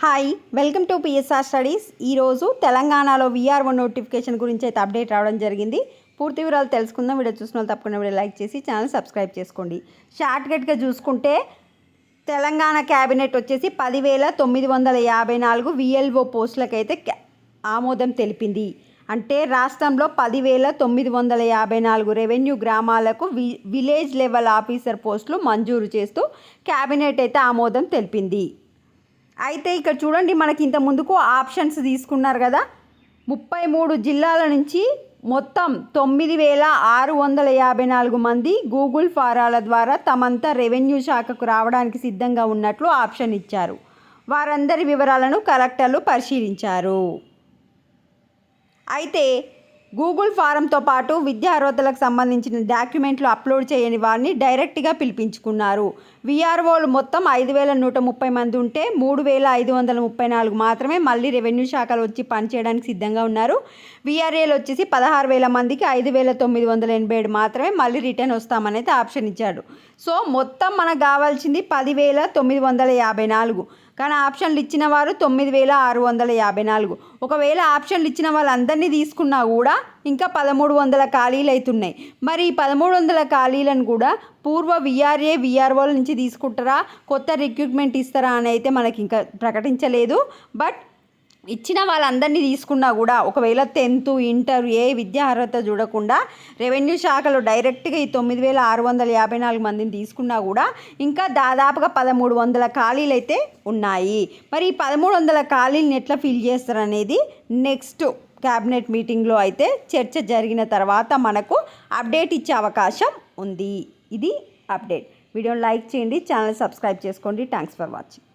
Hi, welcome to PSR studies. ఈరోజు తెలంగాణలో VRO notification గురించి అయితే అప్డేట్ రావడం జరిగింది. పూర్తి వివరాలు తెలుసుకుందాం. వీడియో చూసిన వాళ్ళు తప్పకుండా వీడియో లైక్ చేసి ఛానల్ సబ్స్క్రైబ్ చేసుకోండి. షార్ట్కట్గా చూసుకుంటే తెలంగాణ క్యాబినెట్ వచ్చేసి 10,954 విఎల్ఓ పోస్టులకైతే ఆమోదం తెలిపింది. అంటే రాష్ట్రంలో 10,954 రెవెన్యూ గ్రామాలకు విలేజ్ లెవెల్ ఆఫీసర్ పోస్టులు మంజూరు చేస్తూ క్యాబినెట్ అయితే ఆమోదం తెలిపింది. అయితే ఇక్కడ చూడండి, మనకి ఇంత ముందుకు ఆప్షన్స్ తీసుకున్నారు కదా. 33 జిల్లాల నుంచి మొత్తం 9,654 మంది గూగుల్ ఫారాల ద్వారా తమంతా రెవెన్యూ శాఖకు రావడానికి సిద్ధంగా ఉన్నట్లు ఆప్షన్ ఇచ్చారు. వారందరి వివరాలను కలెక్టర్లు పరిశీలించారు. అయితే గూగుల్ ఫారంతో పాటు విద్యా అర్హతలకు సంబంధించిన డాక్యుమెంట్లు అప్లోడ్ చేయని వారిని డైరెక్ట్గా పిలిపించుకున్నారు. వీఆర్ఓలు మొత్తం 5,130 మంది ఉంటే 3,534 మాత్రమే మళ్ళీ రెవెన్యూ శాఖలో వచ్చి పనిచేయడానికి సిద్ధంగా ఉన్నారు. వీఆర్ఏలు వచ్చేసి 16,000 మందికి 5,987 మాత్రమే మళ్ళీ రిటర్న్ వస్తామనైతే ఆప్షన్ ఇచ్చాడు. సో మొత్తం మనకు కావాల్సింది 10,954, కానీ ఆప్షన్లు ఇచ్చిన వారు 9,654. ఒకవేళ ఆప్షన్లు ఇచ్చిన వాళ్ళందరినీ తీసుకున్నా కూడా ఇంకా 1,300 ఖాళీలు అవుతున్నాయి. మరి ఈ 1,300 ఖాళీలను కూడా పూర్వ వీఆర్ఏ వీఆర్ఓల నుంచి తీసుకుంటారా, కొత్త రిక్రూట్మెంట్ ఇస్తారా అని అయితే మనకి ఇంకా ప్రకటించలేదు. బట్ ఇచ్చిన వాళ్ళందరినీ తీసుకున్నా కూడా ఒకవేళ 10th, ఇంటర్ ఏ విద్యా అర్హత చూడకుండా రెవెన్యూ శాఖలో డైరెక్ట్గా ఈ 9,654 మందిని తీసుకున్నా కూడా ఇంకా దాదాపుగా 1,300 ఖాళీలు అయితే ఉన్నాయి. మరి ఈ 1,300 ఖాళీలను ఎట్లా ఫిల్ చేస్తారనేది నెక్స్ట్ క్యాబినెట్ మీటింగ్లో అయితే చర్చ జరిగిన తర్వాత మనకు అప్డేట్ ఇచ్చే అవకాశం ఉంది. ఇది అప్డేట్. వీడియోని లైక్ చేయండి, ఛానల్ సబ్స్క్రైబ్ చేసుకోండి. Thanks for watching.